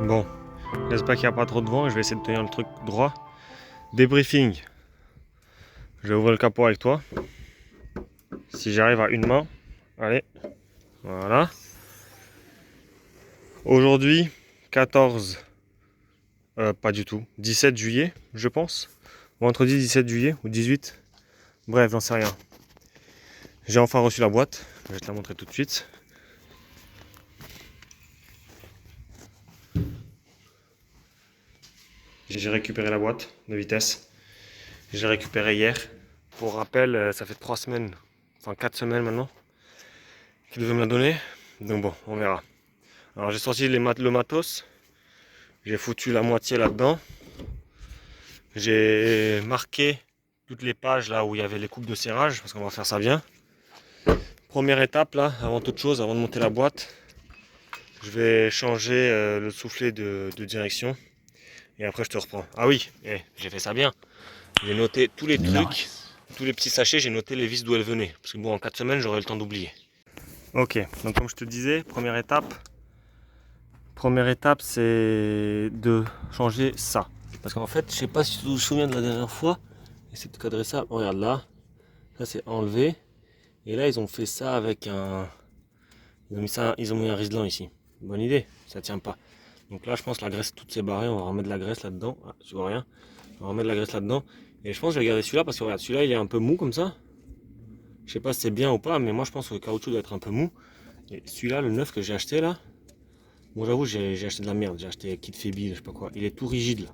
Bon, j'espère qu'il n'y a pas trop de vent et je vais essayer de tenir le truc droit. Débriefing. Je vais ouvrir le capot avec toi. Si j'arrive à une main. Allez, voilà. Aujourd'hui, 14, pas du tout, 17 juillet, je pense. Vendredi 17 juillet ou 18. Bref, j'en sais rien. J'ai enfin reçu la boîte. Je vais te la montrer tout de suite. J'ai récupéré la boîte de vitesse. J'ai récupéré hier. Pour rappel, ça fait 3 semaines, enfin 4 semaines maintenant, qu'il devait me la donner. Donc bon, on verra. Alors j'ai sorti le matos. J'ai foutu la moitié là-dedans. J'ai marqué toutes les pages là où il y avait les coupes de serrage, parce qu'on va faire ça bien. Première étape là, avant toute chose, avant de monter la boîte, je vais changer le soufflet de direction. Et après je te reprends. Ah oui, j'ai fait ça bien. J'ai noté tous les trucs, tous les petits sachets, j'ai noté les vis d'où elles venaient. Parce que bon, en 4 semaines, j'aurai le temps d'oublier. Ok, donc comme je te disais, première étape c'est de changer ça. Parce qu'en fait, je sais pas si tu te souviens de la dernière fois, essaie de cadrer ça, regarde là, ça c'est enlevé. Et là ils ont fait ça avec un... Ils ont mis un riselant ici. Bonne idée, ça tient pas. Donc là je pense que la graisse toute s'est barrée, on va remettre de la graisse là-dedans. Ah, tu vois rien. On va remettre de la graisse là-dedans. Et je pense que je vais garder celui-là parce que regarde, celui-là il est un peu mou comme ça. Je sais pas si c'est bien ou pas, mais moi je pense que le caoutchouc doit être un peu mou. Et celui-là, le neuf que j'ai acheté là, bon j'avoue j'ai acheté de la merde, j'ai acheté kit Febi, je sais pas quoi. Il est tout rigide là.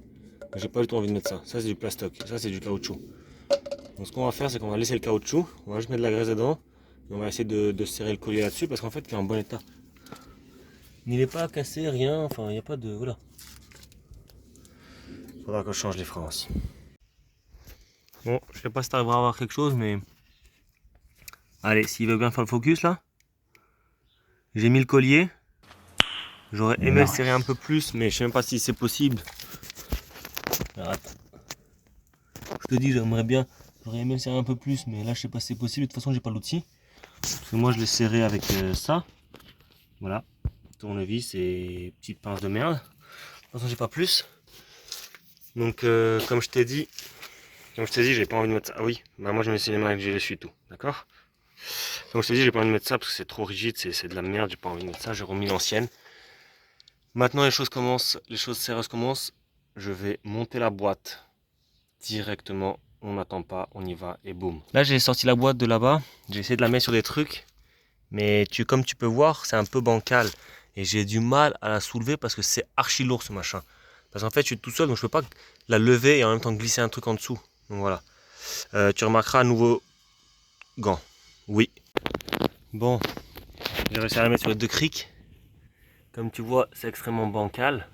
J'ai pas du tout envie de mettre ça. Ça c'est du plastoc, ça c'est du caoutchouc. Donc ce qu'on va faire c'est qu'on va laisser le caoutchouc, on va juste mettre de la graisse dedans. Et on va essayer de serrer le collier là-dessus parce qu'en fait il est en bon état. Il n'est pas cassé, rien, enfin il n'y a pas de... Voilà. Faudra que je change les freins aussi. Bon, je sais pas si tu arriveras à voir quelque chose, mais... Allez, s'il veut bien faire le focus là. J'ai mis le collier. J'aurais aimé le serrer un peu plus, mais je sais même pas si c'est possible. Alors, attends. Je te dis, j'aimerais bien... J'aurais aimé le serrer un peu plus, mais là je sais pas si c'est possible. De toute façon, j'ai pas l'outil. Parce que moi je l'ai serré avec ça. Voilà. Tournevis et petite pince de merde. De toute façon, j'ai pas plus. Donc, comme je t'ai dit, j'ai pas envie de mettre ça. Ah oui, bah moi je me suis les mains avec gel essuie tout, d'accord. Comme je t'ai dit, j'ai pas envie de mettre ça parce que c'est trop rigide, c'est de la merde, j'ai pas envie de mettre ça, j'ai remis l'ancienne. Maintenant les choses commencent, les choses sérieuses commencent. Je vais monter la boîte directement, on n'attend pas, on y va et boum. Là j'ai sorti la boîte de là-bas, j'ai essayé de la mettre sur des trucs, mais comme tu peux voir, c'est un peu bancal. Et j'ai du mal à la soulever parce que c'est archi lourd ce machin. Parce qu'en fait je suis tout seul donc je peux pas la lever et en même temps glisser un truc en dessous. Donc voilà. Tu remarqueras à nouveau gants. Oui. Bon, j'ai réussi à la mettre sur les deux crics. Comme tu vois, c'est extrêmement bancal.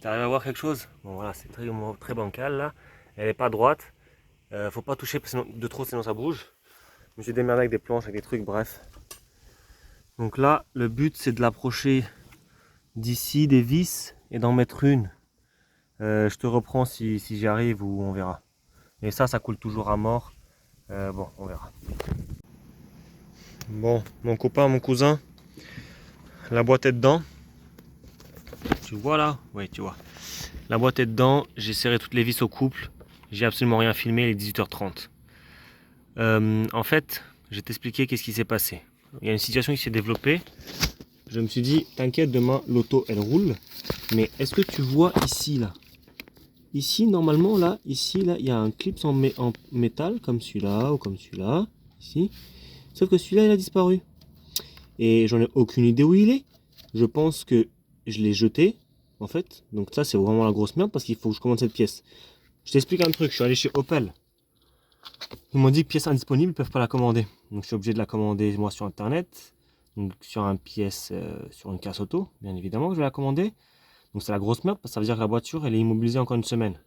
Tu arrives à voir quelque chose? Bon voilà, c'est très bancal là. Elle n'est pas droite. Faut pas toucher de trop sinon ça bouge. Je me suis démerdé avec des planches, avec des trucs, bref. Donc là, le but c'est de l'approcher d'ici des vis et d'en mettre une. Je te reprends si j'y arrive ou on verra. Et ça coule toujours à mort. Bon, on verra. Bon, mon copain, mon cousin, la boîte est dedans. Tu vois là? Oui, tu vois. La boîte est dedans, j'ai serré toutes les vis au couple. J'ai absolument rien filmé, il est 18h30. En fait, je vais t'expliquer qu'est-ce qui s'est passé. Il y a une situation qui s'est développée. Je me suis dit, t'inquiète, demain l'auto elle roule. Mais est-ce que tu vois ici là? Ici, normalement, là, ici, là, il y a un clip en métal, comme celui-là, ou comme celui-là, ici. Sauf que celui-là, il a disparu. Et j'en ai aucune idée où il est. Je pense que je l'ai jeté, en fait. Donc ça, c'est vraiment la grosse merde, parce qu'il faut que je commande cette pièce. Je t'explique un truc, je suis allé chez Opel. Ils m'ont dit que pièce indisponible, ils peuvent pas la commander. Donc je suis obligé de la commander, moi, sur Internet. Donc sur une pièce, sur une casse auto, bien évidemment, que je vais la commander. Donc c'est la grosse merde, parce que ça veut dire que la voiture, elle est immobilisée encore une semaine.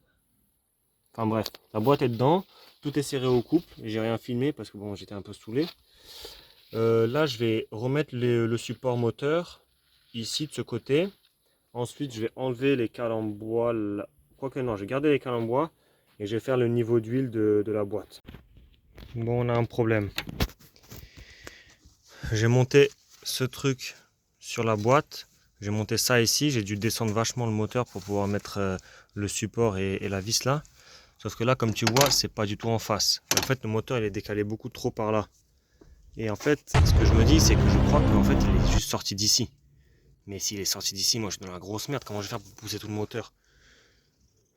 Enfin bref, la boîte est dedans, tout est serré au couple, et j'ai rien filmé parce que bon, j'étais un peu saoulé. Là, je vais remettre le support moteur ici de ce côté. Ensuite, je vais enlever les cales en bois. Quoique non, je vais garder les cales en bois et je vais faire le niveau d'huile de la boîte. Bon, on a un problème. J'ai monté ce truc sur la boîte. J'ai monté ça ici, j'ai dû descendre vachement le moteur pour pouvoir mettre le support et la vis là. Sauf que là, comme tu vois, c'est pas du tout en face. En fait, le moteur il est décalé beaucoup trop par là. Et en fait, ce que je me dis, c'est que je crois qu'en fait, il est juste sorti d'ici. Mais s'il est sorti d'ici, moi je suis dans la grosse merde. Comment je vais faire pour pousser tout le moteur?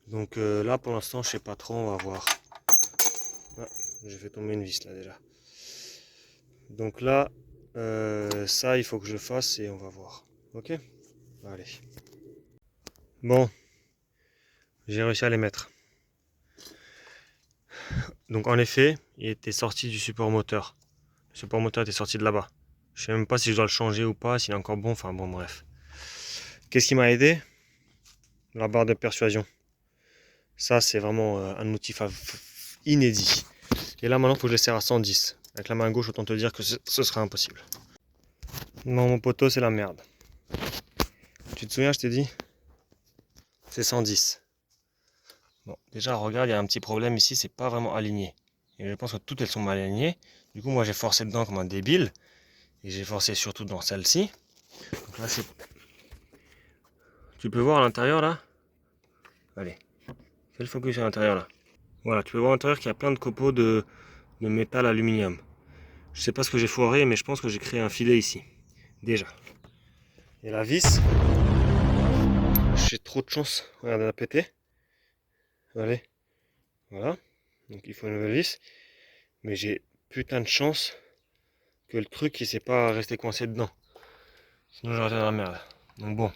Donc là, pour l'instant, je sais pas trop, on va voir. Ah, j'ai fait tomber une vis là déjà. Donc là, ça, il faut que je le fasse et on va voir. Ok? Allez. Bon, j'ai réussi à les mettre. Donc en effet, il était sorti du support moteur. Le support moteur était sorti de là-bas. Je sais même pas si je dois le changer ou pas, s'il est encore bon, enfin bon bref. Qu'est-ce qui m'a aidé? La barre de persuasion. Ça c'est vraiment un outil inédit. Et là maintenant il faut que je le serre à 110. Avec la main gauche, autant te dire que ce sera impossible. Non mon poteau, c'est la merde. Tu te souviens, je t'ai dit? C'est 110. Bon, déjà regarde, il y a un petit problème ici, c'est pas vraiment aligné. Et je pense que toutes elles sont mal alignées. Du coup moi j'ai forcé dedans comme un débile. Et j'ai forcé surtout dans celle-ci. Donc là c'est... Tu peux voir à l'intérieur là? Allez, fais le focus à l'intérieur là. Voilà, tu peux voir à l'intérieur qu'il y a plein de copeaux de métal aluminium. Je sais pas ce que j'ai foiré, mais je pense que j'ai créé un filet ici. Déjà. Et la vis, j'ai trop de chance. Regarde, elle a pété. Allez. Voilà. Donc il faut une nouvelle vis. Mais j'ai putain de chance que le truc il s'est pas resté coincé dedans. Sinon j'aurais été dans la merde. Donc bon.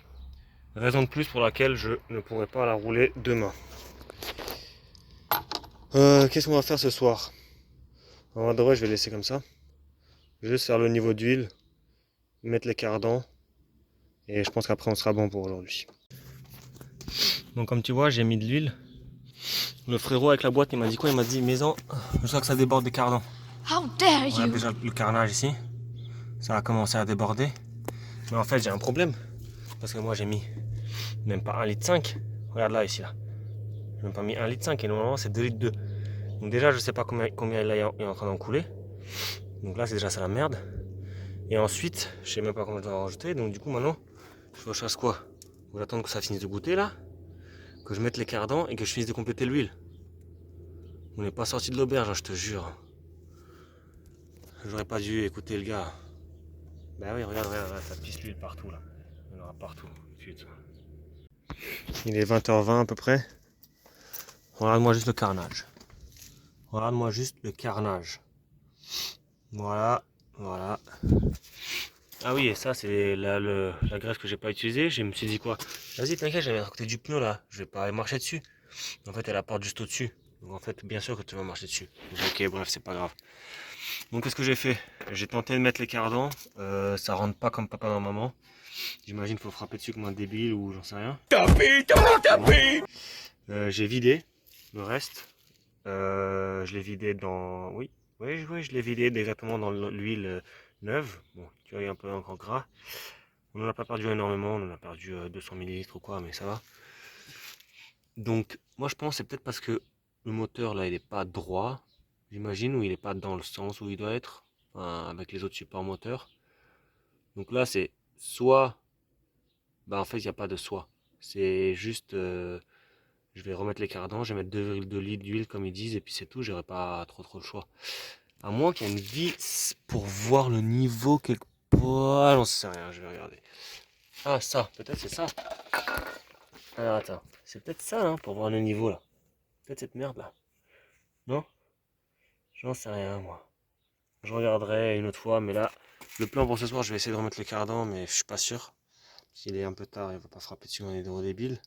Raison de plus pour laquelle je ne pourrai pas la rouler demain. Qu'est-ce qu'on va faire ce soir? En vrai, je vais laisser comme ça. Je vais juste faire le niveau d'huile, mettre les cardans, et je pense qu'après on sera bon pour aujourd'hui. Donc comme tu vois, j'ai mis de l'huile. Le frérot avec la boîte, il m'a dit quoi? Il m'a dit, maison, je sens que ça déborde des cardans. How dare On a you! déjà le carnage ici. Ça a commencé à déborder. Mais en fait, j'ai un problème. Parce que moi, j'ai mis même pas 1,5 litre. Regarde là, ici, là. J'ai même pas mis 1,5 litre et normalement, c'est 2,2 litres. Donc déjà, je sais pas combien il est en train d'en couler. Donc là, c'est déjà ça la merde. Et ensuite, je sais même pas comment je dois en rajouter. Donc du coup, maintenant, je fasse quoi? Faut attendre que ça finisse de goûter là. Que je mette les cardans et que je finisse de compléter l'huile. On n'est pas sorti de l'auberge, hein, je te jure. J'aurais pas dû écouter le gars. Bah oui, regarde, ça pisse l'huile partout là. Il y en aura partout. Putain. Il est 20h20 à peu près. Regarde-moi juste le carnage. Regarde-moi juste le carnage. Voilà, voilà. Ah oui, et ça c'est la graisse que j'ai pas utilisée. Je me suis dit quoi? Vas-y, t'inquiète, j'avais à côté du pneu là. Je vais pas aller marcher dessus. En fait, elle apporte juste au-dessus. Donc en fait, bien sûr que tu vas marcher dessus. Ok, bref, c'est pas grave. Donc qu'est-ce que j'ai fait? J'ai tenté de mettre les cardans. Ça rentre pas comme papa dans maman. J'imagine qu'il faut frapper dessus comme un débile ou j'en sais rien. Tapis. J'ai vidé le reste. Je l'ai vidé dans... Oui, je l'ai vidé exactement dans l'huile neuve. Bon, tu vois, il y a un peu encore gras. On n'en a pas perdu énormément. On en a perdu 200 ml ou quoi, mais ça va. Donc, moi je pense que c'est peut-être parce que le moteur là, il n'est pas droit. J'imagine, ou il n'est pas dans le sens où il doit être. Enfin, avec les autres supports moteurs. Donc là, c'est soit... Bah en fait, il n'y a pas de soit. C'est juste... je vais remettre les cardans, je vais mettre 2,2 litres d'huile comme ils disent, et puis c'est tout, j'aurai pas trop le choix. À moins qu'il y ait une vis pour voir le niveau quelque part, j'en sais rien, je vais regarder. Ah ça, peut-être c'est ça. Alors attends, c'est peut-être ça hein, pour voir le niveau là. Peut-être cette merde là. Non? J'en sais rien moi. Je regarderai une autre fois, mais là, le plan pour ce soir, je vais essayer de remettre les cardans, mais je suis pas sûr. S'il est un peu tard, il va pas frapper dessus, on est gros débile.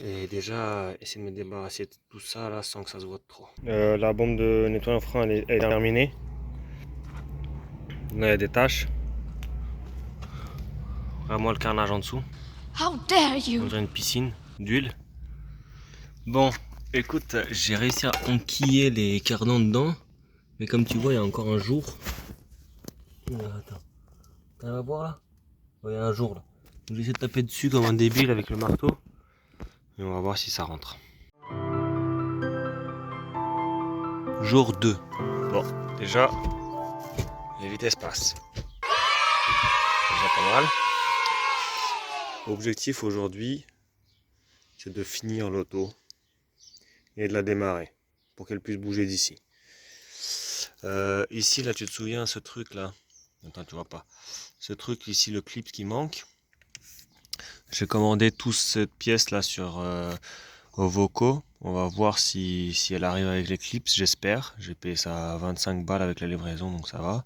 Et déjà, essayer de me débarrasser de tout ça là sans que ça se voit trop. La bombe de nettoyant frein elle est terminée. Là il y a des taches. Regarde-moi le carnage en dessous. How dare On you! dirait une piscine d'huile. Bon, écoute, j'ai réussi à enquiller les cardans dedans. Mais comme tu vois, il y a encore un jour. Attends. Tu vas voir là? Il y a un jour là. Je vais essayer de taper dessus comme un débile avec le marteau. Et on va voir si ça rentre. Jour 2. Bon, déjà, les vitesses passent. Déjà pas mal. Objectif aujourd'hui, c'est de finir l'auto et de la démarrer pour qu'elle puisse bouger d'ici. Ici, là, tu te souviens, ce truc là, attends, tu vois pas, ce truc ici, le clip qui manque. J'ai commandé toute cette pièce là sur Ovoco. On va voir si elle arrive avec les clips, j'espère. J'ai payé ça à 25 balles avec la livraison, donc ça va.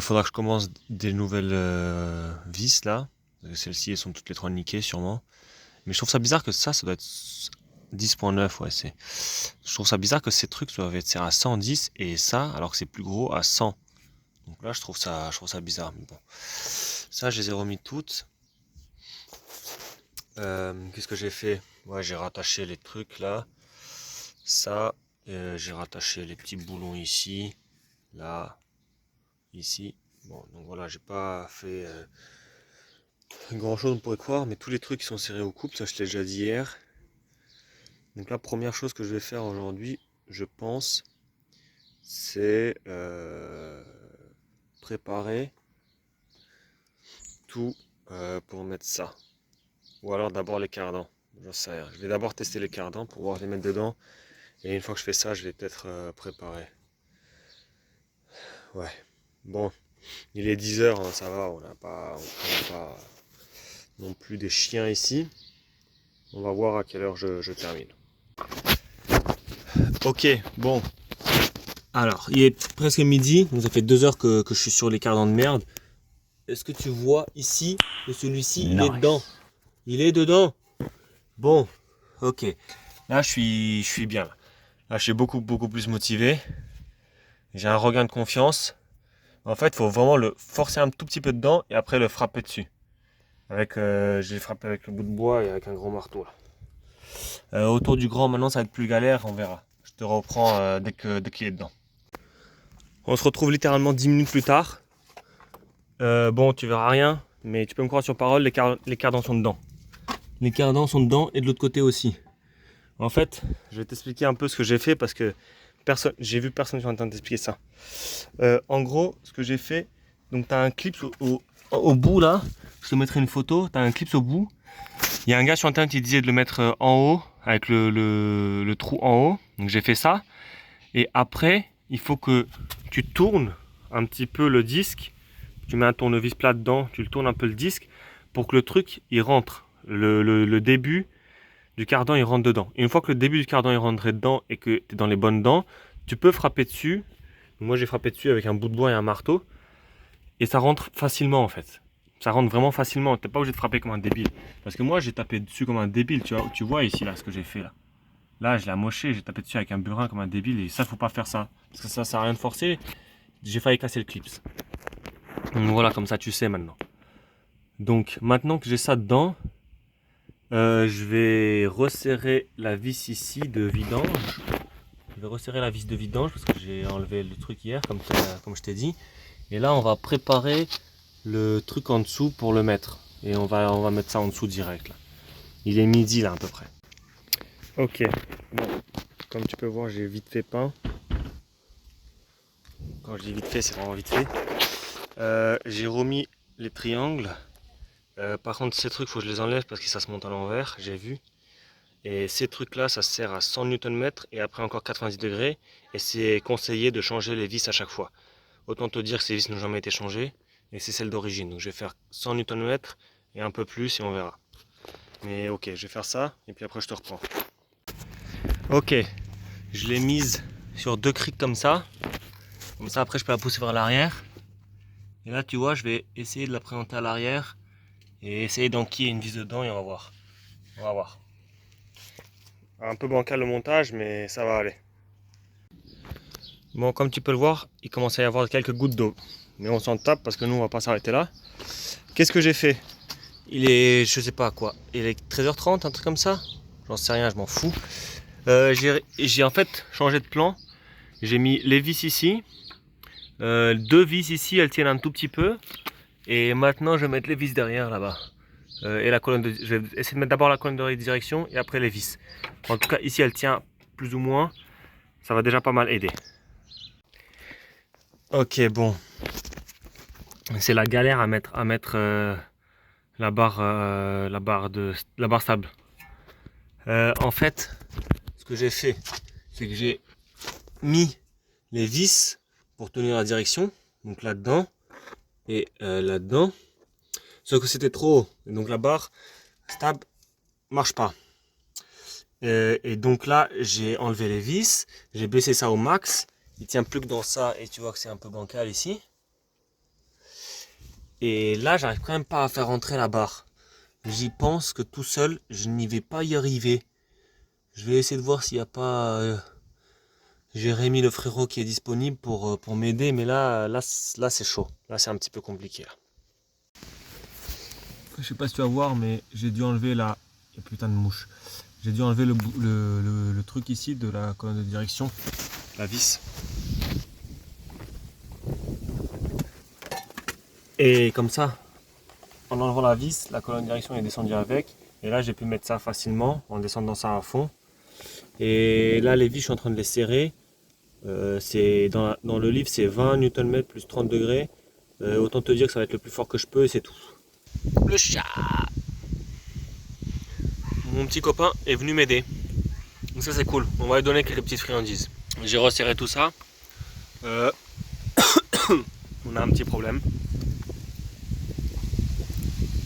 Faudra que je commence des nouvelles vis là. Celles-ci, elles sont toutes les trois niquées sûrement. Mais je trouve ça bizarre que ça doit être 10.9, ouais, c'est. Je trouve ça bizarre que ces trucs doivent être à 110 et ça, alors que c'est plus gros, à 100. Donc là, je trouve ça bizarre. Mais bon, ça, je les ai remis toutes. Qu'est-ce que j'ai fait? Ouais, j'ai rattaché les trucs là. Ça, j'ai rattaché les petits boulons ici, là, ici. Bon, donc voilà, j'ai pas fait grand chose, on pourrait croire, mais tous les trucs qui sont serrés au couple, ça je l'ai déjà dit hier. Donc la première chose que je vais faire aujourd'hui, je pense, c'est préparer tout pour mettre ça. Ou alors d'abord les cardans. J'en sais rien. Je vais d'abord tester les cardans pour pouvoir les mettre dedans. Et une fois que je fais ça, je vais peut-être préparer. Ouais. Bon, il est 10 h, hein, ça va, on n'a pas non plus des chiens ici. On va voir à quelle heure je termine. Ok, bon. Alors, il est presque midi, donc ça fait 2 heures que je suis sur les cardans de merde. Est-ce que tu vois ici que celui-ci, il est dedans? Il est dedans? Bon, ok. Là, je suis bien. Là, je suis beaucoup plus motivé. J'ai un regain de confiance. En fait, il faut vraiment le forcer un tout petit peu dedans et après le frapper dessus. Je l'ai frappé avec le bout de bois et avec un gros marteau. Là. Autour du grand, maintenant, ça va être plus galère, on verra. Je te reprends dès qu'il est dedans. On se retrouve littéralement 10 minutes plus tard. Bon, tu verras rien, mais tu peux me croire sur parole, les cardans sont dedans. Les cardans sont dedans et de l'autre côté aussi. En fait, je vais t'expliquer un peu ce que j'ai fait parce que j'ai vu personne qui est en train de t'expliquer ça. En gros, ce que j'ai fait, donc tu as un clip au bout là, je te mettrai une photo, tu as un clip au bout. Il y a un gars sur internet qui disait de le mettre en haut, avec le trou en haut. Donc j'ai fait ça. Et après, il faut que tu tournes un petit peu le disque. Tu mets un tournevis plat dedans, tu le tournes un peu le disque pour que le truc il rentre. Le début du cardan il rentre dedans. Et une fois que le début du cardan est rentré dedans et que tu es dans les bonnes dents, tu peux frapper dessus. Moi j'ai frappé dessus avec un bout de bois et un marteau. Et ça rentre facilement en fait. Ça rentre vraiment facilement. T'es pas obligé de frapper comme un débile. Parce que moi j'ai tapé dessus comme un débile. Tu vois ici là ce que j'ai fait là. Là je l'ai amoché, j'ai tapé dessus avec un burin comme un débile. Et ça faut pas faire ça. Parce que ça sert à rien de forcer. J'ai failli casser le clips. Donc voilà, comme ça tu sais maintenant. Donc maintenant que j'ai ça dedans, je vais resserrer la vis ici de vidange. Je vais resserrer la vis de vidange parce que j'ai enlevé le truc hier comme je t'ai dit. Et là on va préparer le truc en dessous pour le mettre. Et on va mettre ça en dessous direct là. Il est midi là à peu près. Ok, bon, comme tu peux voir j'ai vite fait peint. Quand je dis vite fait, c'est vraiment vite fait. J'ai remis les triangles. Par contre ces trucs faut que je les enlève parce que ça se monte à l'envers, j'ai vu. Et ces trucs là ça sert à 100 Nm et après encore 90 degrés. Et c'est conseillé de changer les vis à chaque fois. Autant te dire que ces vis n'ont jamais été changées. Et c'est celle d'origine. Donc je vais faire 100 Nm et un peu plus et on verra. Mais ok, je vais faire ça et puis après je te reprends. Ok, je l'ai mise sur 2 crics comme ça. Comme ça après je peux la pousser vers l'arrière. Et là tu vois je vais essayer de la présenter à l'arrière. Et essayer d'enquiller une vis dedans et on va voir. On va voir. Un peu bancal le montage mais ça va aller. Bon comme tu peux le voir, il commence à y avoir quelques gouttes d'eau. Mais on s'en tape parce que nous on va pas s'arrêter là. Qu'est-ce que j'ai fait? Il est, je sais pas quoi, il est 13h30, un truc comme ça. J'en sais rien, je m'en fous. J'ai en fait changé de plan. J'ai mis les vis ici. 2 vis ici, elles tiennent un tout petit peu. Et maintenant je vais mettre les vis derrière là-bas. Et la colonne je vais essayer de mettre d'abord la colonne de direction et après les vis. En tout cas ici elle tient plus ou moins. Ça va déjà pas mal aider. Ok bon. C'est la galère à mettre la barre stable. En fait, ce que j'ai fait, c'est que j'ai mis les vis pour tenir la direction, donc là-dedans et là-dedans. Sauf que c'était trop haut, et donc la barre stable marche pas. Et donc là, j'ai enlevé les vis, j'ai baissé ça au max. Il tient plus que dans ça et tu vois que c'est un peu bancal ici. Et là, j'arrive quand même pas à faire rentrer la barre. J'y pense que tout seul, je n'y vais pas y arriver. Je vais essayer de voir s'il n'y a pas Jérémy le frérot qui est disponible pour m'aider. Mais là c'est chaud. Là, c'est un petit peu compliqué. Là. Je sais pas si tu vas voir, mais j'ai dû enlever la... Putain de mouche. J'ai dû enlever le truc ici de la colonne de direction. La vis. Et comme ça, en enlevant la vis, la colonne de direction est descendue avec. Et là, j'ai pu mettre ça facilement en descendant ça à fond. Et là, les vis, je suis en train de les serrer. C'est dans le livre, c'est 20 Nm plus 30 degrés. Autant te dire que ça va être le plus fort que je peux et c'est tout. Le chat! Mon petit copain est venu m'aider. Donc ça, c'est cool. On va lui donner quelques petites friandises. J'ai resserré tout ça. On a un petit problème.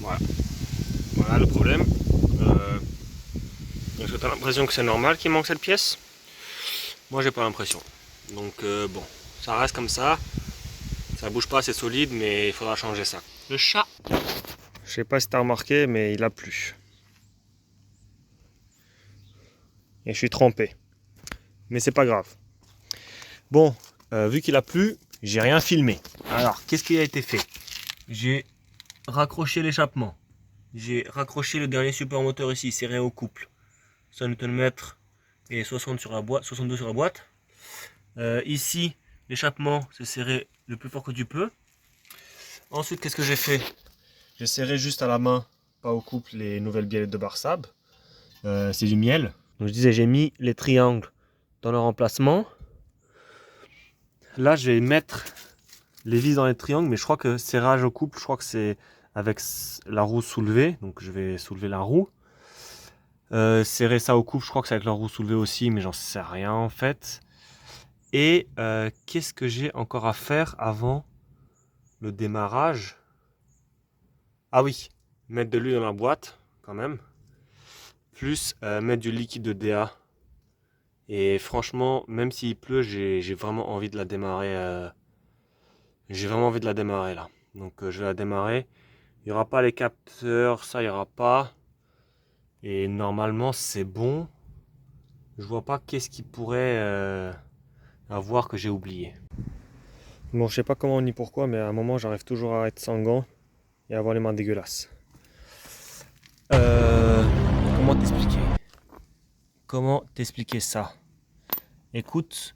Voilà. Voilà le problème. Est-ce que tu as l'impression que c'est normal qu'il manque cette pièce? Moi, j'ai pas l'impression. Donc bon, ça reste comme ça. Ça bouge pas, c'est solide, mais il faudra changer ça. Le chat. Je sais pas si tu as remarqué, mais il a plu. Et je suis trempé. Mais c'est pas grave. Bon, vu qu'il a plu, j'ai rien filmé. Alors, qu'est-ce qui a été fait? J'ai raccroché l'échappement. J'ai raccroché le dernier support moteur ici, serré au couple. 100 Nm et 60 sur la boîte, 62 sur la boîte. Ici, l'échappement, c'est serré le plus fort que tu peux. Ensuite, qu'est-ce que j'ai fait? J'ai serré juste à la main, pas au couple, les nouvelles biellettes de Barsab. C'est du miel. Donc je disais, j'ai mis les triangles dans leur emplacement. Là, je vais mettre les vis dans les triangles, mais je crois que serrage au couple, je crois que c'est avec la roue soulevée. Donc je vais soulever la roue. Serrer ça au couple, je crois que c'est avec la roue soulevée aussi, mais j'en sais rien en fait. Et qu'est-ce que j'ai encore à faire avant le démarrage? Ah oui, mettre de l'huile dans la boîte quand même. Plus mettre du liquide de DA. Et franchement, même s'il pleut, j'ai vraiment envie de la démarrer. J'ai vraiment envie de la démarrer là. Donc je vais la démarrer. Il n'y aura pas les capteurs, ça il n'y aura pas. Et normalement c'est bon. Je vois pas qu'est-ce qui pourrait avoir que j'ai oublié. Bon, je sais pas comment ni pourquoi, mais à un moment j'arrive toujours à être sans gants et à avoir les mains dégueulasses. Comment t'expliquer? Comment t'expliquer ça? Écoute,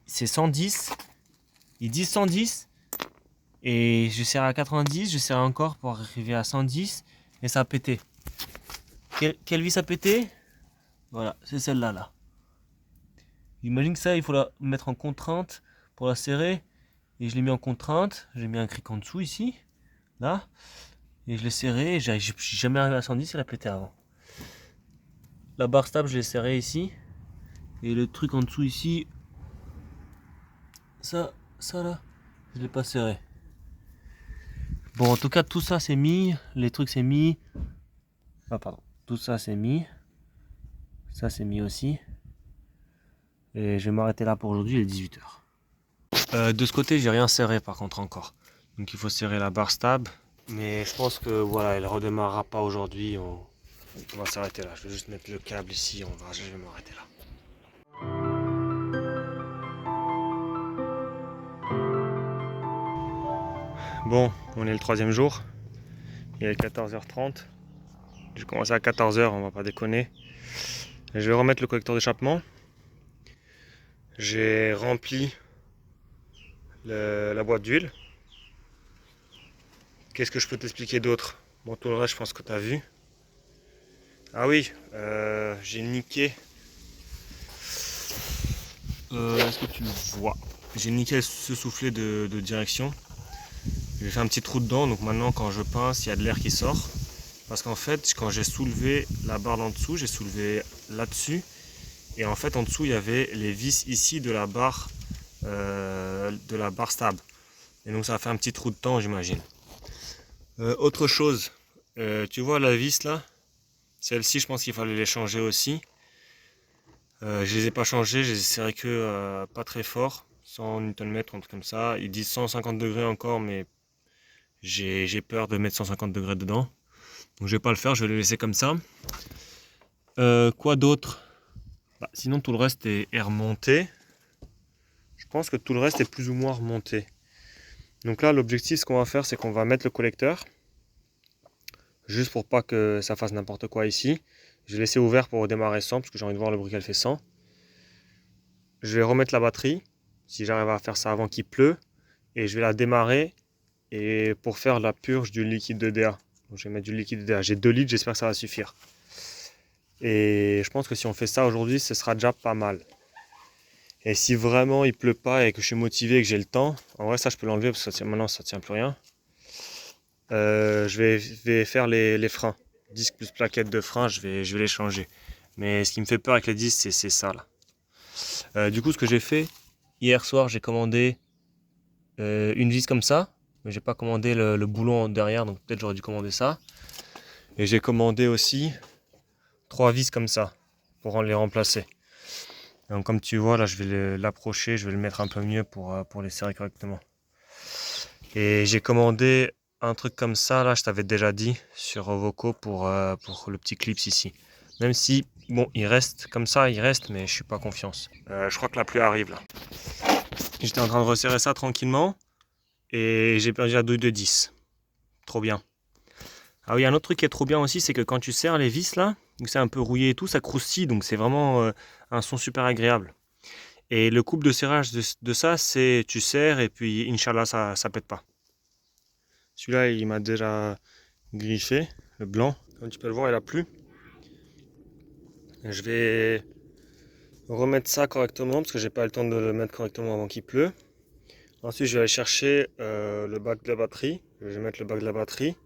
c'est 110, ils disent 110, et je serre à 90, je serre encore pour arriver à 110, et ça a pété. Quelle vis a pété? Voilà, c'est celle-là, là. J'imagine que ça, il faut la mettre en contrainte pour la serrer, et je l'ai mis en contrainte, j'ai mis un cric en dessous ici, là, et je l'ai serré, et je suis jamais arrivé à 110, elle a pété avant. La barre stable, je l'ai serrée ici. Et le truc en dessous ici, ça là, je l'ai pas serré. Bon, en tout cas, tout ça c'est mis. Les trucs c'est mis. Ah, pardon. Tout ça c'est mis. Ça c'est mis aussi. Et je vais m'arrêter là pour aujourd'hui, il est 18h. De ce côté, j'ai rien serré par contre encore. Donc il faut serrer la barre stable. Mais je pense que voilà, elle redémarrera pas aujourd'hui. On va s'arrêter là. Je vais juste mettre le câble ici. Je vais m'arrêter là. Bon, on est le 3e jour. Il est 14h30. J'ai commencé à 14h, on va pas déconner. Je vais remettre le collecteur d'échappement. J'ai rempli la boîte d'huile. Qu'est-ce que je peux t'expliquer d'autre? Bon, tout le reste, je pense que tu as vu. Ah oui, j'ai niqué. Est-ce que tu le vois? J'ai niqué ce soufflet de direction. J'ai fait un petit trou dedans, donc maintenant quand je pince, il y a de l'air qui sort. Parce qu'en fait, quand j'ai soulevé la barre d'en dessous, j'ai soulevé là-dessus. Et en fait, en dessous, il y avait les vis ici de la barre stable. Et donc ça a fait un petit trou de temps, j'imagine. Autre chose, tu vois la vis là, celle-ci, je pense qu'il fallait les changer aussi. Je les ai pas changées, je les ai serrées que pas très fort, 100 Nm, un truc comme ça. Ils disent 150 degrés encore, mais j'ai peur de mettre 150 degrés dedans. Donc je vais pas le faire, je vais les laisser comme ça. Quoi d'autre? Sinon tout le reste est remonté. Je pense que tout le reste est plus ou moins remonté. Donc là l'objectif, ce qu'on va faire, c'est qu'on va mettre le collecteur. Juste pour pas que ça fasse n'importe quoi ici. Je vais laisser ouvert pour redémarrer sans, parce que j'ai envie de voir le bruit qu'elle fait sans. Je vais remettre la batterie, si j'arrive à faire ça avant qu'il pleut. Et je vais la démarrer et pour faire la purge du liquide de DA. Donc je vais mettre du liquide de DA. J'ai 2 litres, j'espère que ça va suffire. Et je pense que si on fait ça aujourd'hui, ce sera déjà pas mal. Et si vraiment il pleut pas et que je suis motivé et que j'ai le temps, en vrai ça je peux l'enlever parce que maintenant ça tient plus rien. Je vais faire les freins. Disque plus plaquette de frein, je vais les changer. Mais ce qui me fait peur avec les disques, c'est ça là. Du coup, ce que j'ai fait, hier soir, j'ai commandé une vis comme ça. Mais j'ai pas commandé le boulon derrière, donc peut-être j'aurais dû commander ça. Et j'ai commandé aussi 3 vis comme ça, pour les remplacer. Donc comme tu vois, là je vais l'approcher, je vais le mettre un peu mieux pour les serrer correctement. Et j'ai commandé un truc comme ça, là je t'avais déjà dit, sur Rovoco pour le petit clips ici. Même si, bon, il reste comme ça, il reste, mais je suis pas confiance. Je crois que la pluie arrive là. J'étais en train de resserrer ça tranquillement, et j'ai perdu la douille de 10. Trop bien. Ah oui, un autre truc qui est trop bien aussi, c'est que quand tu serres les vis là, c'est un peu rouillé et tout, ça croustille, donc c'est vraiment un son super agréable. Et le couple de serrage de ça, c'est tu serres et puis Inch'Allah ça pète pas. Celui-là, il m'a déjà griffé, le blanc. Comme tu peux le voir, il a plu. Je vais remettre ça correctement parce que j'ai pas eu le temps de le mettre correctement avant qu'il pleut. Ensuite, je vais aller chercher le bac de la batterie. Je vais mettre le bac de la batterie.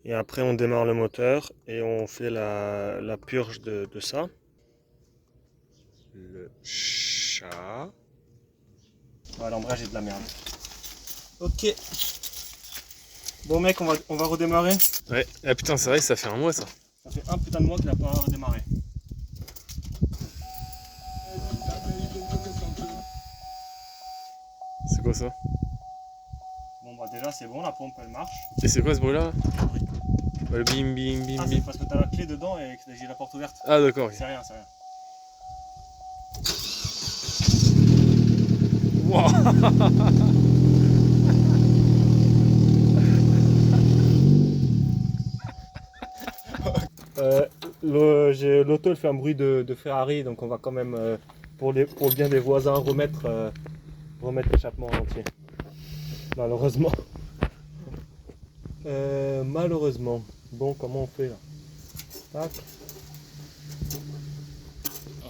Et après, on démarre le moteur et on fait la purge de ça. Le chat. Ah, l'embrayage est de la merde. Ok. Bon mec, on va redémarrer. Ouais, ah putain, c'est vrai que ça fait un mois ça. Ça fait un putain de mois qu'il n'a pas redémarré. C'est quoi ça? Bon bah déjà c'est bon, la pompe elle marche. Et c'est quoi ce bruit là? Bah, le bim bim bim Ah c'est bim. parce que t'as la clé dedans et que j'ai la porte ouverte. Ah d'accord, ok. C'est rien, c'est rien. L'auto elle fait un bruit de Ferrari, donc on va quand même pour le bien des voisins remettre l'échappement en entier. Malheureusement. Malheureusement. Bon, comment on fait là? Tac.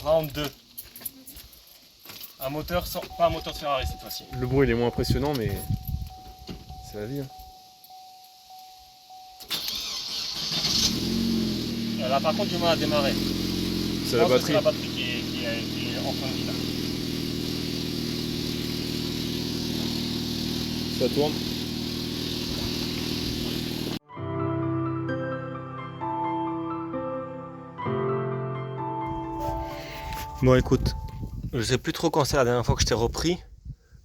Round 2. Un moteur sans. Pas un moteur de Ferrari cette fois-ci. Le bruit il est moins impressionnant mais c'est la vie. Hein. Elle a par contre du mal à démarrer. C'est la batterie. C'est la batterie qui est en fin de vie là. Ça tourne. Bon écoute, je sais plus trop quand c'est la dernière fois que je t'ai repris,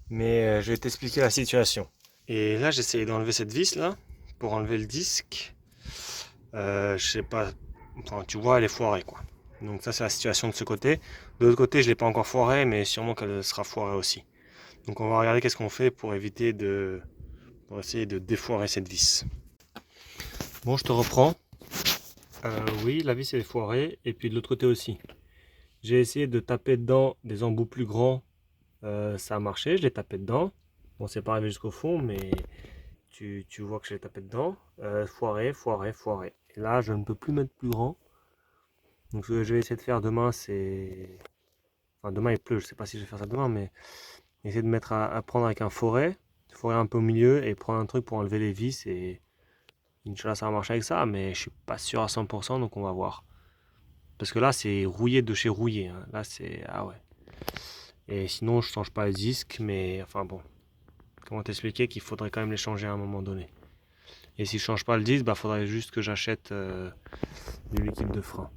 mais je vais t'expliquer la situation. Et là j'ai essayé d'enlever cette vis là, pour enlever le disque. Je sais pas, enfin, tu vois elle est foirée quoi. Donc ça c'est la situation de ce côté. De l'autre côté je l'ai pas encore foirée, mais sûrement qu'elle sera foirée aussi. Donc on va regarder qu'est-ce qu'on fait pour éviter pour essayer de défoirer cette vis. Bon je te reprends. Oui la vis est foirée, et puis de l'autre côté aussi. J'ai essayé de taper dedans des embouts plus grands, ça a marché, je l'ai tapé dedans. Bon, c'est pas arrivé jusqu'au fond, mais tu vois que je l'ai tapé dedans. Foiré, foiré, foiré. Et là, je ne peux plus mettre plus grand. Donc, ce que je vais essayer de faire demain, c'est. Enfin, demain il pleut, je sais pas si je vais faire ça demain, mais essayer de mettre à prendre avec un forêt fourrer un peu au milieu et prendre un truc pour enlever les vis et Inch'Allah ça va marcher avec ça, mais je suis pas sûr à 100% donc on va voir. Parce que là c'est rouillé de chez rouillé, hein. Là c'est... ah ouais. Et sinon je change pas les disques, mais enfin bon. Comment t'expliquer qu'il faudrait quand même les changer à un moment donné. Et si je change pas le disque, bah faudrait juste que j'achète du liquide de frein.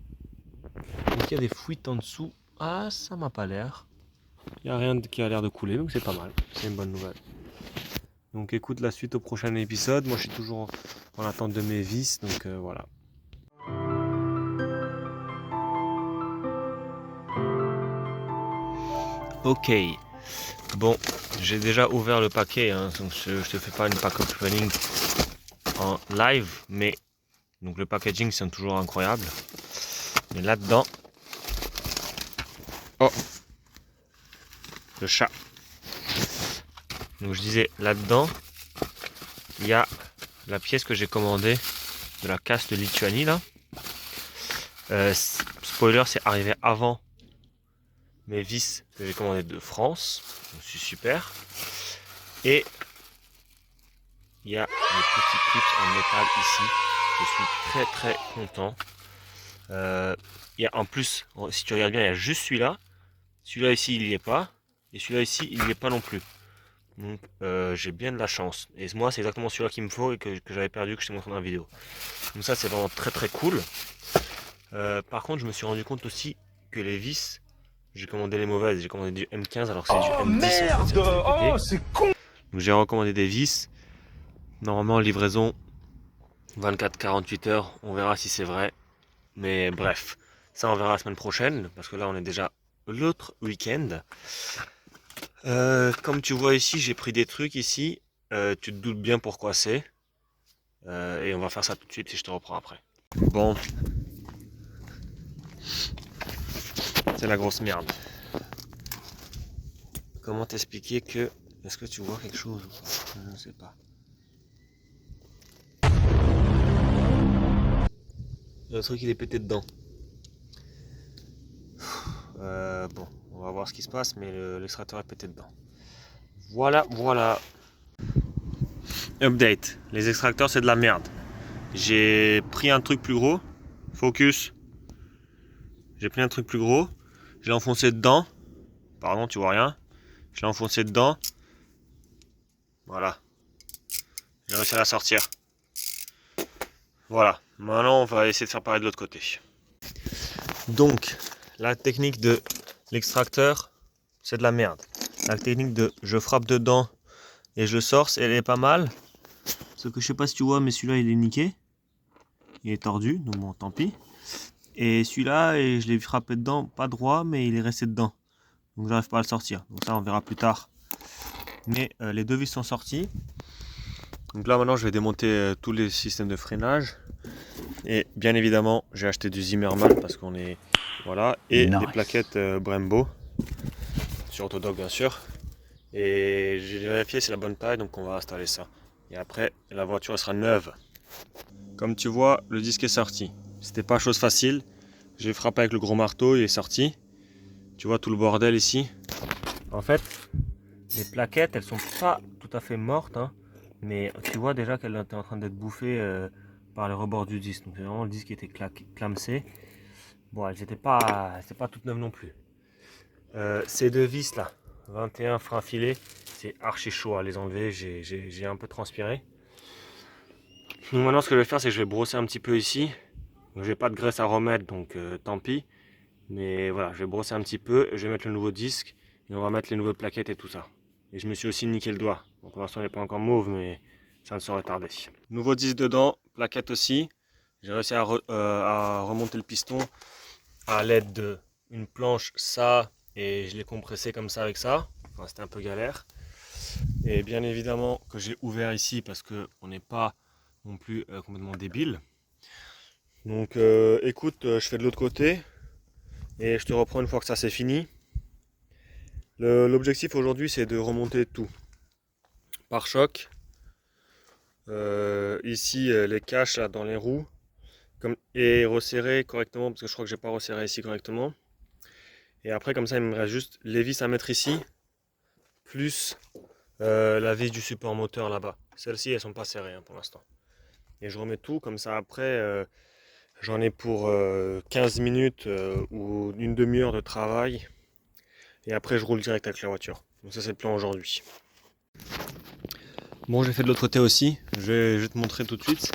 Donc il y a des fuites en dessous. Ah ça m'a pas l'air. Il n'y a rien qui a l'air de couler, donc c'est pas mal. C'est une bonne nouvelle. Donc écoute la suite au prochain épisode. Moi je suis toujours en attente de mes vis, donc voilà. Ok. Bon, j'ai déjà ouvert le paquet, hein, donc je te fais pas une pack opening en live, mais donc le packaging c'est toujours incroyable. Mais là-dedans, oh, le chat. Donc je disais là-dedans, il y a la pièce que j'ai commandée de la casse de Lituanie là. Spoiler, c'est arrivé avant mes vis que j'ai commandées de France, donc c'est super. Et il y a les petits clips en métal ici. Je suis très content. Il y a en plus, si tu regardes bien, il y a juste celui-là. Celui-là ici, il n'y est pas. Et celui-là ici, il n'y est pas non plus. Donc j'ai bien de la chance. Et moi, c'est exactement celui-là qu'il me faut et que j'avais perdu, que je t'ai montré dans la vidéo. Donc ça, c'est vraiment très cool. Par contre, je me suis rendu compte aussi que les vis, j'ai commandé les mauvaises. J'ai commandé du M15 alors que c'est du M10. Merde, en fait, oh, c'est con. donc j'ai recommandé des vis. Normalement, livraison 24-48 heures. On verra si c'est vrai. Mais bref, ça on verra la semaine prochaine. Parce que là, on est déjà l'autre week-end. Comme tu vois ici, j'ai pris des trucs ici. Tu te doutes bien pourquoi c'est. Et on va faire ça tout de suite et je te reprends après. Bon. C'est la grosse merde. Comment t'expliquer que... Est-ce que tu vois quelque chose? Je ne sais pas. Le truc il est pété dedans. Bon, on va voir ce qui se passe, mais l'extracteur est pété dedans. Voilà. Update. Les extracteurs c'est de la merde. J'ai pris un truc plus gros. Focus. J'ai pris un truc plus gros. Je l'ai enfoncé dedans. Pardon, tu vois rien. Je l'ai enfoncé dedans. Voilà. J'ai réussi à la sortir. Voilà. Maintenant, on va essayer de faire pareil de l'autre côté. Donc, la technique de l'extracteur, c'est de la merde. La technique de je frappe dedans et je sors, elle est pas mal. Sauf que je sais pas si tu vois, mais celui-là, il est niqué. Il est tordu, donc bon, tant pis. Et celui-là, je l'ai frappé dedans, pas droit, mais il est resté dedans. Donc j'arrive pas à le sortir. Donc ça, on verra plus tard. Mais les deux vis sont sorties. Donc là, maintenant, je vais démonter tous les systèmes de freinage. Et bien évidemment, j'ai acheté du Zimmermann parce qu'on est... Voilà. Et Nice. des plaquettes Brembo. Sur Autodoc, bien sûr. Et j'ai vérifié c'est la bonne taille, donc on va installer ça. Et après, la voiture elle sera neuve. Comme tu vois, le disque est sorti. C'était pas chose facile. J'ai frappé avec le gros marteau, il est sorti. Tu vois tout le bordel ici. En fait, les plaquettes, elles sont pas tout à fait mortes, hein, mais tu vois déjà qu'elles étaient en train d'être bouffées par les rebords du disque. Donc c'est vraiment le disque qui était clamsé. Bon, elles n'étaient pas toutes neuves non plus. Ces deux vis là, 21 freins filés, c'est archi chaud à les enlever. J'ai un peu transpiré. Donc maintenant, ce que je vais faire, c'est que je vais brosser un petit peu ici. J'ai pas de graisse à remettre, donc tant pis. Mais voilà, je vais brosser un petit peu, je vais mettre le nouveau disque et on va mettre les nouvelles plaquettes et tout ça. Et je me suis aussi niqué le doigt. Donc pour l'instant il n'est pas encore mauve, mais ça ne saurait tarder. Nouveau disque dedans, plaquette aussi. J'ai réussi à remonter le piston à l'aide d'une planche, ça, et je l'ai compressé comme ça avec ça. Enfin, c'était un peu galère. Et bien évidemment que j'ai ouvert ici parce qu'on n'est pas non plus complètement débile. Donc écoute, je fais de l'autre côté. Et je te reprends une fois que ça c'est fini. L'objectif aujourd'hui c'est de remonter tout. Pare-choc. Ici les caches là dans les roues. Et resserrer correctement parce que je crois que j'ai pas resserré ici correctement. Et après comme ça il me reste juste les vis à mettre ici. Plus la vis du support moteur là-bas. Celles-ci, elles sont pas serrées hein, pour l'instant. Et je remets tout comme ça après. J'en ai pour 15 minutes ou une demi-heure de travail. Et après, je roule direct avec la voiture. Donc ça, c'est le plan aujourd'hui. Bon, j'ai fait de l'autre côté aussi. Je vais te montrer tout de suite.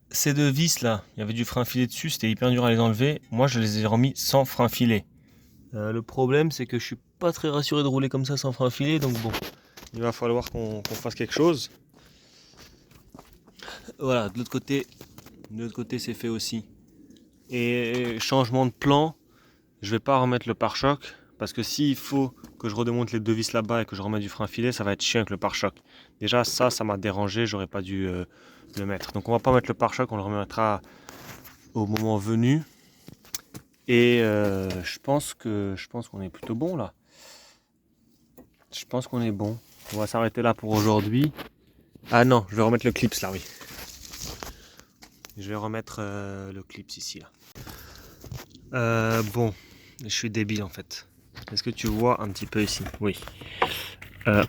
Ces deux vis là, il y avait du frein filé dessus. C'était hyper dur à les enlever. Moi, je les ai remis sans frein filé. Le problème, c'est que je suis pas très rassuré de rouler comme ça sans frein filé. Donc bon, il va falloir qu'on fasse quelque chose. Voilà, de l'autre côté c'est fait aussi. Et changement de plan, je vais pas remettre le pare-choc parce que s'il faut que je redémonte les deux vis là-bas et que je remette du frein filet, ça va être chiant avec le pare-choc. Déjà ça m'a dérangé, j'aurais pas dû le mettre. Donc on va pas mettre le pare-choc, on le remettra au moment venu. Et je pense qu'on est plutôt bon là. Je pense qu'on est bon. On va s'arrêter là pour aujourd'hui. Ah non, je vais remettre le clips là, oui. Je vais remettre le clips ici là. Bon, je suis débile en fait. Est-ce que tu vois un petit peu ici? Oui.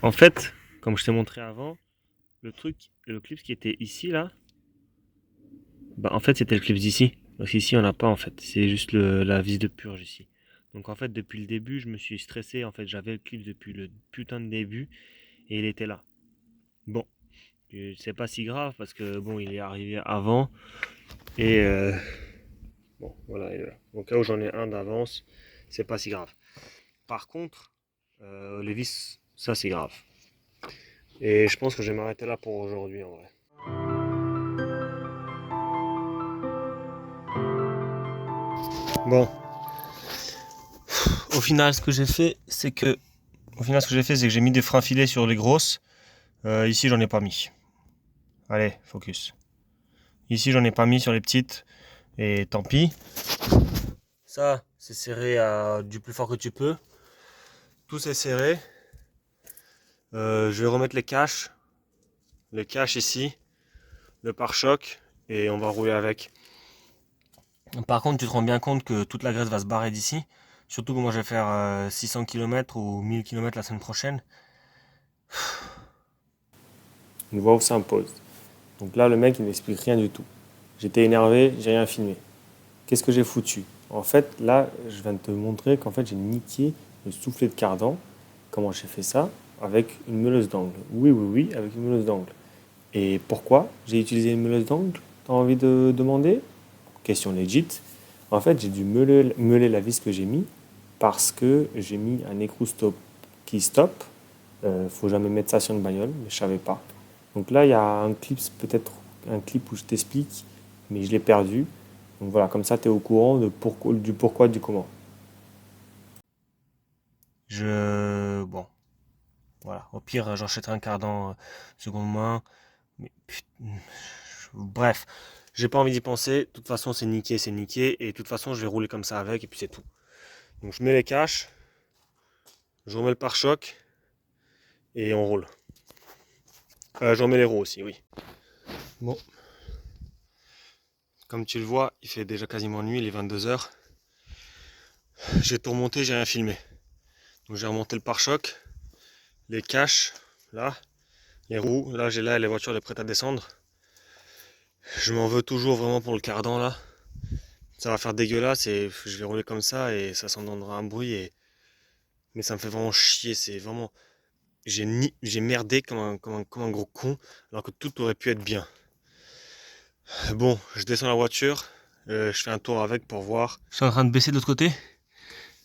En fait, comme je t'ai montré avant, le clips qui était ici là, bah en fait c'était le clips d'ici. Parce qu'ici on n'a pas en fait, c'est juste la vis de purge ici. Donc en fait depuis le début je me suis stressé, en fait j'avais le clips depuis le putain de début et il était là. Bon, c'est pas si grave parce que bon il est arrivé avant et bon voilà, il est là. Au cas où j'en ai un d'avance, c'est pas si grave. Par contre, les vis, ça c'est grave. Et je pense que je vais m'arrêter là pour aujourd'hui en vrai. Bon, au final ce que j'ai fait c'est que j'ai mis des freins filets sur les grosses. Ici j'en ai pas mis. Allez, focus. Ici j'en ai pas mis sur les petites et tant pis. Ça c'est serré du plus fort que tu peux. Tout c'est serré. Je vais remettre les caches ici, le pare-choc et on va rouler avec. Par contre, tu te rends bien compte que toute la graisse va se barrer d'ici. Surtout que moi je vais faire 600 km ou 1000 km la semaine prochaine. Une voix s'impose. Donc là, le mec il n'explique rien du tout. J'étais énervé, j'ai rien filmé. Qu'est-ce que j'ai foutu? En fait, là, je viens de te montrer qu'en fait j'ai niqué le soufflet de cardan. Comment j'ai fait ça? Avec une meuleuse d'angle. Oui, avec une meuleuse d'angle. Et pourquoi j'ai utilisé une meuleuse d'angle? T'as envie de demander? Question legit. En fait, j'ai dû meuler la vis que j'ai mis parce que j'ai mis un écrou stop qui stop. Faut jamais mettre ça sur une bagnole, mais je savais pas. Donc là, il y a un clip, peut-être un clip où je t'explique, mais je l'ai perdu. Donc voilà, comme ça, tu es au courant du pourquoi, du comment. Bon, voilà. Au pire, j'achèterai un cardan seconde main. Mais bref, j'ai pas envie d'y penser. De toute façon, c'est niqué. Et de toute façon, je vais rouler comme ça avec et puis c'est tout. Donc je mets les caches, je remets le pare-choc et on roule. Je remets les roues aussi, oui. Bon. Comme tu le vois, il fait déjà quasiment nuit, il est 22h. J'ai tout remonté, j'ai rien filmé. Donc j'ai remonté le pare-choc, les caches, là, les roues, là les voitures les prêtes à descendre. Je m'en veux toujours vraiment pour le cardan là. Ça va faire dégueulasse et je vais rouler comme ça et ça s'entendra un bruit mais ça me fait vraiment chier, c'est vraiment. J'ai merdé comme un gros con alors que tout aurait pu être bien. Bon, je descends la voiture, je fais un tour avec pour voir. Je suis en train de baisser de l'autre côté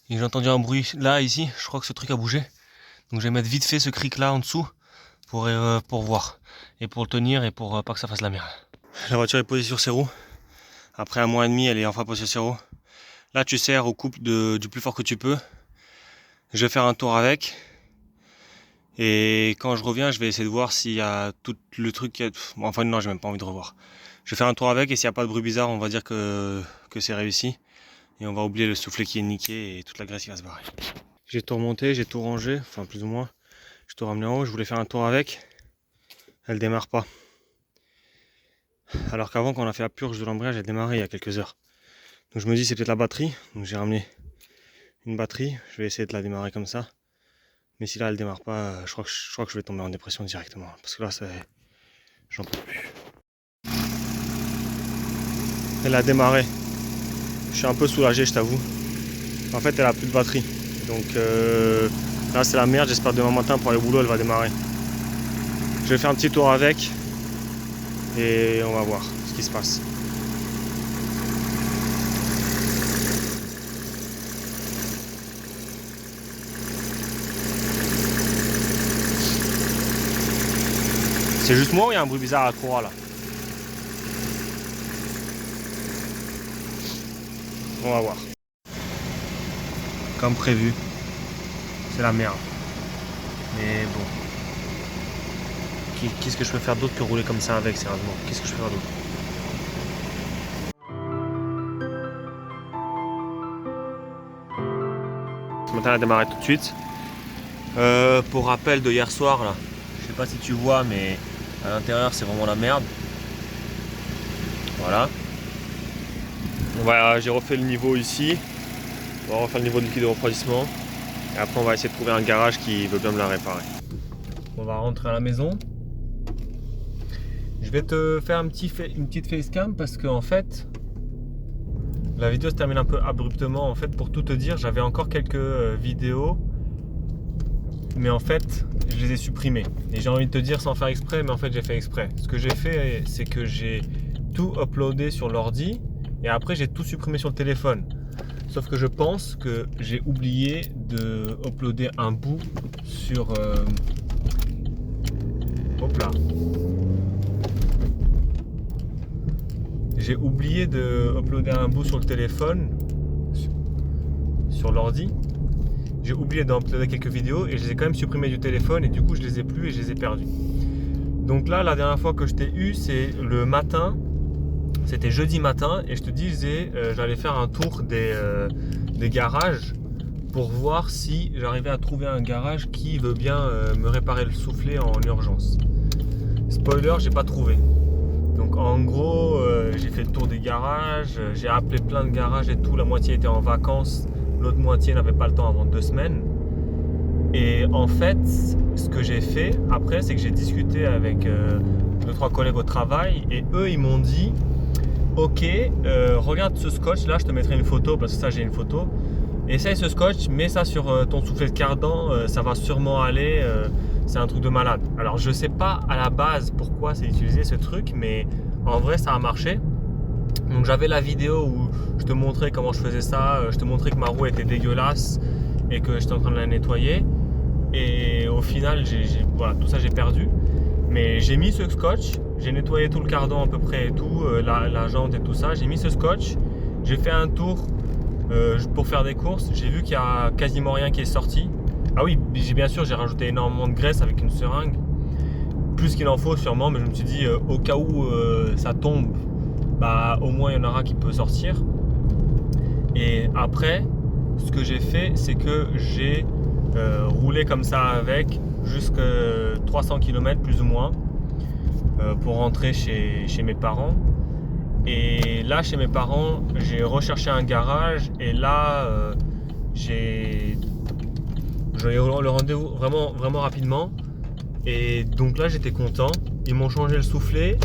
et j'ai entendu un bruit là, ici, je crois que ce truc a bougé. Donc je vais mettre vite fait ce cric là en dessous pour voir et pour le tenir et pour pas que ça fasse la merde. La voiture est posée sur ses roues. Après 1 mois et demi, elle est enfin posée sur ses roues. Là tu serres au couple du plus fort que tu peux. Je vais faire un tour avec. Et quand je reviens, je vais essayer de voir s'il y a tout le truc. Enfin non, j'ai même pas envie de revoir. Je vais faire un tour avec et s'il n'y a pas de bruit bizarre, on va dire que c'est réussi. Et on va oublier le soufflet qui est niqué et toute la graisse qui va se barrer. J'ai tout remonté, j'ai tout rangé, enfin plus ou moins. J'ai tout ramené en haut, je voulais faire un tour avec. Elle démarre pas. Alors qu'avant, quand on a fait la purge de l'embrayage, elle démarrait il y a quelques heures. Donc je me dis c'est peut-être la batterie. Donc j'ai ramené une batterie. Je vais essayer de la démarrer comme ça. Mais si là elle démarre pas, je crois que je vais tomber en dépression directement. Parce que là, j'en peux plus. Elle a démarré. Je suis un peu soulagé, je t'avoue. En fait, elle a plus de batterie. Donc là, c'est la merde. J'espère demain matin pour aller au boulot, elle va démarrer. Je vais faire un petit tour avec. Et on va voir ce qui se passe. C'est juste moi ou il y a un bruit bizarre à la courroie là? On va voir. Comme prévu, c'est la merde. Mais bon. Qu'est-ce que je peux faire d'autre que rouler comme ça avec, sérieusement? Qu'est-ce que je peux faire d'autre? Ce matin, elle a démarré tout de suite. Pour rappel de hier soir, là, je sais pas si tu vois, mais à l'intérieur, c'est vraiment la merde. Voilà. J'ai refait le niveau ici. On va refaire le niveau de liquide de refroidissement. Et après, on va essayer de trouver un garage qui veut bien me la réparer. On va rentrer à la maison. Je vais te faire une petite facecam parce que en fait, la vidéo se termine un peu abruptement. En fait, pour tout te dire, j'avais encore quelques vidéos, mais en fait, je les ai supprimées. Et j'ai envie de te dire sans faire exprès, mais en fait, j'ai fait exprès. Ce que j'ai fait, c'est que j'ai tout uploadé sur l'ordi et après, j'ai tout supprimé sur le téléphone. Sauf que je pense que j'ai oublié de uploader un bout sur... Hop là. J'ai oublié de uploader un bout sur le téléphone, sur l'ordi. J'ai oublié d'uploader quelques vidéos et je les ai quand même supprimées du téléphone et du coup je les ai plus et je les ai perdues. Donc là, la dernière fois que je t'ai eu, c'est le matin. C'était jeudi matin et je te disais j'allais faire un tour des garages pour voir si j'arrivais à trouver un garage qui veut bien me réparer le soufflet en urgence. Spoiler, j'ai pas trouvé. Donc en gros, j'ai fait le tour des garages, j'ai appelé plein de garages et tout, la moitié était en vacances, l'autre moitié n'avait pas le temps avant 2 semaines. Et en fait, ce que j'ai fait après, c'est que j'ai discuté avec 2-3 collègues au travail et eux, ils m'ont dit ok, regarde ce scotch, là je te mettrai une photo parce que ça j'ai une photo. Essaye ce scotch, mets ça sur ton soufflet de cardan, ça va sûrement aller, c'est un truc de malade. Alors je sais pas à la base pourquoi c'est utilisé ce truc, mais en vrai ça a marché. Donc j'avais la vidéo où je te montrais comment je faisais ça, je te montrais que ma roue était dégueulasse et que j'étais en train de la nettoyer. Et au final, voilà, tout ça j'ai perdu. Mais j'ai mis ce scotch, j'ai nettoyé tout le cardan à peu près et tout, la jante et tout ça. J'ai mis ce scotch, j'ai fait un tour pour faire des courses. J'ai vu qu'il y a quasiment rien qui est sorti. Ah oui, bien sûr, j'ai rajouté énormément de graisse avec une seringue. Plus qu'il en faut sûrement, mais je me suis dit au cas où ça tombe, bah au moins il y en aura qui peut sortir. Et après, ce que j'ai fait, c'est que j'ai roulé comme ça avec jusqu'à 300 km plus ou moins pour rentrer chez mes parents. Et là, chez mes parents, j'ai recherché un garage et là, j'ai eu le rendez-vous vraiment rapidement. Et donc là, j'étais content. Ils m'ont changé le soufflet.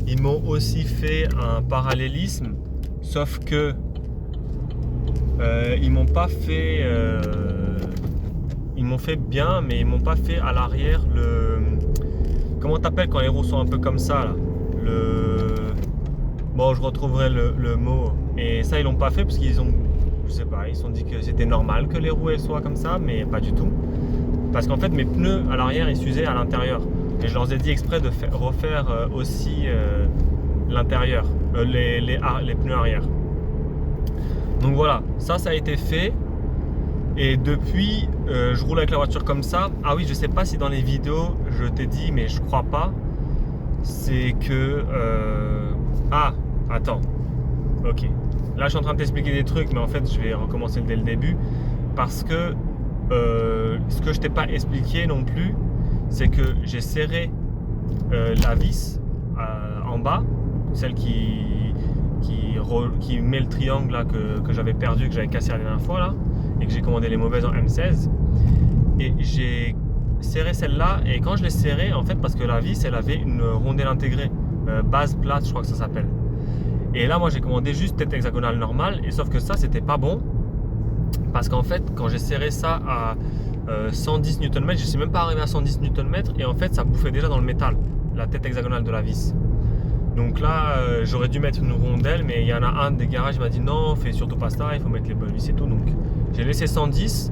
Ils m'ont aussi fait un parallélisme, sauf que ils m'ont pas fait. Ils m'ont fait bien, mais ils m'ont pas fait à l'arrière le. Comment t'appelles quand les roues sont un peu comme ça là? Bon, je retrouverai le mot. Et ça, ils l'ont pas fait parce qu'ils ont. Je sais pas, ils se sont dit que c'était normal que les roues elles soient comme ça, mais pas du tout. Parce qu'en fait, mes pneus à l'arrière ils s'usaient à l'intérieur. Et je leur ai dit exprès de refaire aussi l'intérieur, les pneus arrière. Donc voilà, ça a été fait. Et depuis, je roule avec la voiture comme ça. Ah oui, je sais pas si dans les vidéos, je t'ai dit, mais je crois pas. C'est que... Ah, attends. Ok. Là, je suis en train de t'expliquer des trucs, mais en fait, je vais recommencer dès le début. Parce que ce que je t'ai pas expliqué non plus, c'est que j'ai serré la vis en bas, celle qui met le triangle là que j'avais perdu, que j'avais cassé la dernière fois là, et que j'ai commandé les mauvaises en M16. Et j'ai serré celle-là, et quand je l'ai serrée, en fait, parce que la vis, elle avait une rondelle intégrée, base plate, je crois que ça s'appelle. Et là, moi, j'ai commandé juste tête hexagonale normale, et sauf que ça, c'était pas bon, parce qu'en fait, quand j'ai serré ça à 110 Nm, je ne suis même pas arrivé à 110 Nm, et en fait, ça bouffait déjà dans le métal, la tête hexagonale de la vis. Donc là, j'aurais dû mettre une rondelle, mais il y en a un des garages qui m'a dit non, fais surtout pas ça, il faut mettre les bonnes vis et tout. Donc j'ai laissé 110,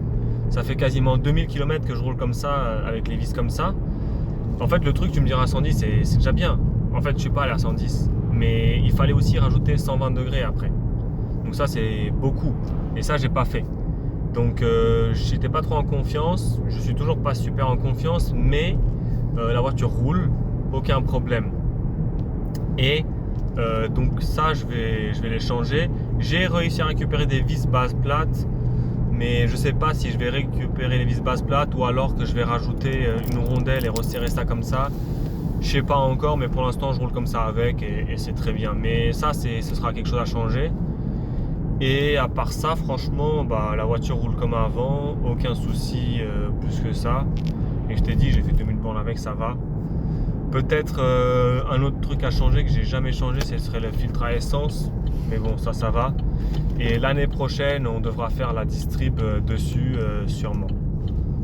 ça fait quasiment 2000 km que je roule comme ça, avec les vis comme ça. En fait, le truc, tu me diras 110, c'est déjà bien. En fait, je suis pas allé à 110, mais il fallait aussi rajouter 120 degrés après. Donc ça, c'est beaucoup, et ça, j'ai pas fait. Donc j'étais pas trop en confiance, je suis toujours pas super en confiance, mais la voiture roule, aucun problème. Et donc ça, je vais les changer. J'ai réussi à récupérer des vis base plate, mais je sais pas si je vais récupérer les vis base plate ou alors que je vais rajouter une rondelle et resserrer ça comme ça. Je sais pas encore, mais pour l'instant je roule comme ça avec, et c'est très bien. Mais ça, ce sera quelque chose à changer. Et à part ça, franchement, bah, la voiture roule comme avant, aucun souci plus que ça. Et je t'ai dit, j'ai fait 2000 bornes avec, ça va. Peut-être un autre truc à changer que j'ai jamais changé, ce serait le filtre à essence. Mais bon, ça va. Et l'année prochaine, on devra faire la distrib dessus sûrement.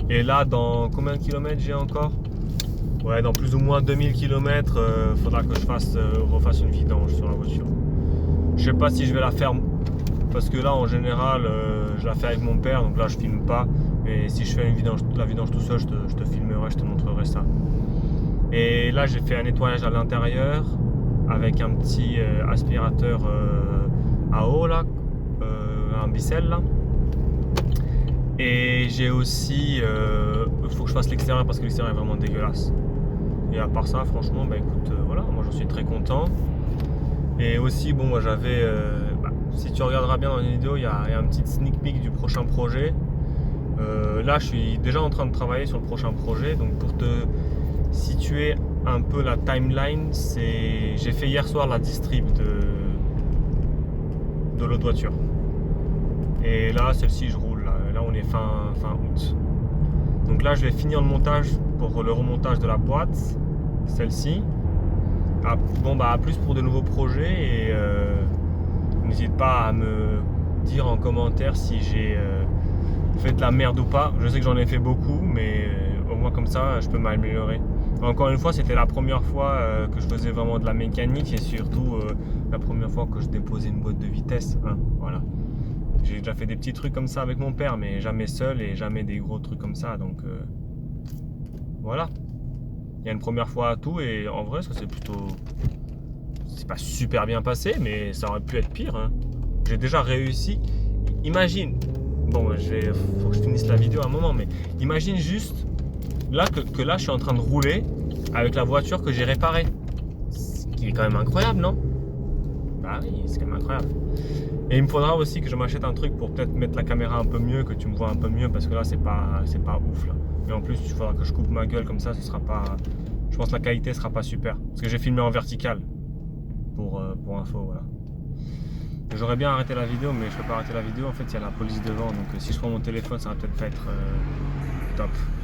Et là, dans combien de kilomètres j'ai encore? Ouais, dans plus ou moins 2000 km, faudra que je refasse une vidange sur la voiture. Je sais pas si je vais la faire, parce que là, en général, je la fais avec mon père, donc là, je filme pas. Mais si je fais la vidange tout seul, je te filmerai, je te montrerai ça. Et là, j'ai fait un nettoyage à l'intérieur avec un petit aspirateur à eau là, un Bissell là. Et j'ai aussi, il faut que je fasse l'extérieur parce que l'extérieur est vraiment dégueulasse. Et à part ça, franchement, bah écoute, voilà, moi j'en suis très content. Et aussi, bon, moi j'avais, si tu regarderas bien dans les vidéos, il y a un petit sneak peek du prochain projet. Là, je suis déjà en train de travailler sur le prochain projet, donc pour te situer un peu la timeline, j'ai fait hier soir la distrib de l'autre voiture. Et là, celle-ci, je roule. Là, on est fin août. Donc là, je vais finir le montage pour le remontage de la boîte, celle-ci. Bon, bah, à plus pour de nouveaux projets. Et n'hésite pas à me dire en commentaire si j'ai fait de la merde ou pas. Je sais que j'en ai fait beaucoup, mais au moins comme ça, je peux m'améliorer. Encore une fois, c'était la première fois que je faisais vraiment de la mécanique, et surtout la première fois que je déposais une boîte de vitesse. Hein, voilà. J'ai déjà fait des petits trucs comme ça avec mon père, mais jamais seul et jamais des gros trucs comme ça. Donc voilà. Il y a une première fois à tout, et en vrai, ça c'est plutôt... C'est pas super bien passé, mais ça aurait pu être pire. Hein. J'ai déjà réussi. Imagine. Bon, faut que je finisse la vidéo à un moment, mais imagine juste là que là je suis en train de rouler avec la voiture que j'ai réparée. Ce qui est quand même incroyable, non? Bah oui, c'est quand même incroyable. Et il me faudra aussi que je m'achète un truc pour peut-être mettre la caméra un peu mieux, que tu me vois un peu mieux, parce que là c'est pas ouf là. Et en plus il faudra que je coupe ma gueule, comme ça ce sera pas... Je pense que la qualité sera pas super. Parce que j'ai filmé en vertical. Pour info, voilà. J'aurais bien arrêté la vidéo, mais je peux pas arrêter la vidéo. En fait, il y a la police devant, donc si je prends mon téléphone, ça va peut-être pas être top.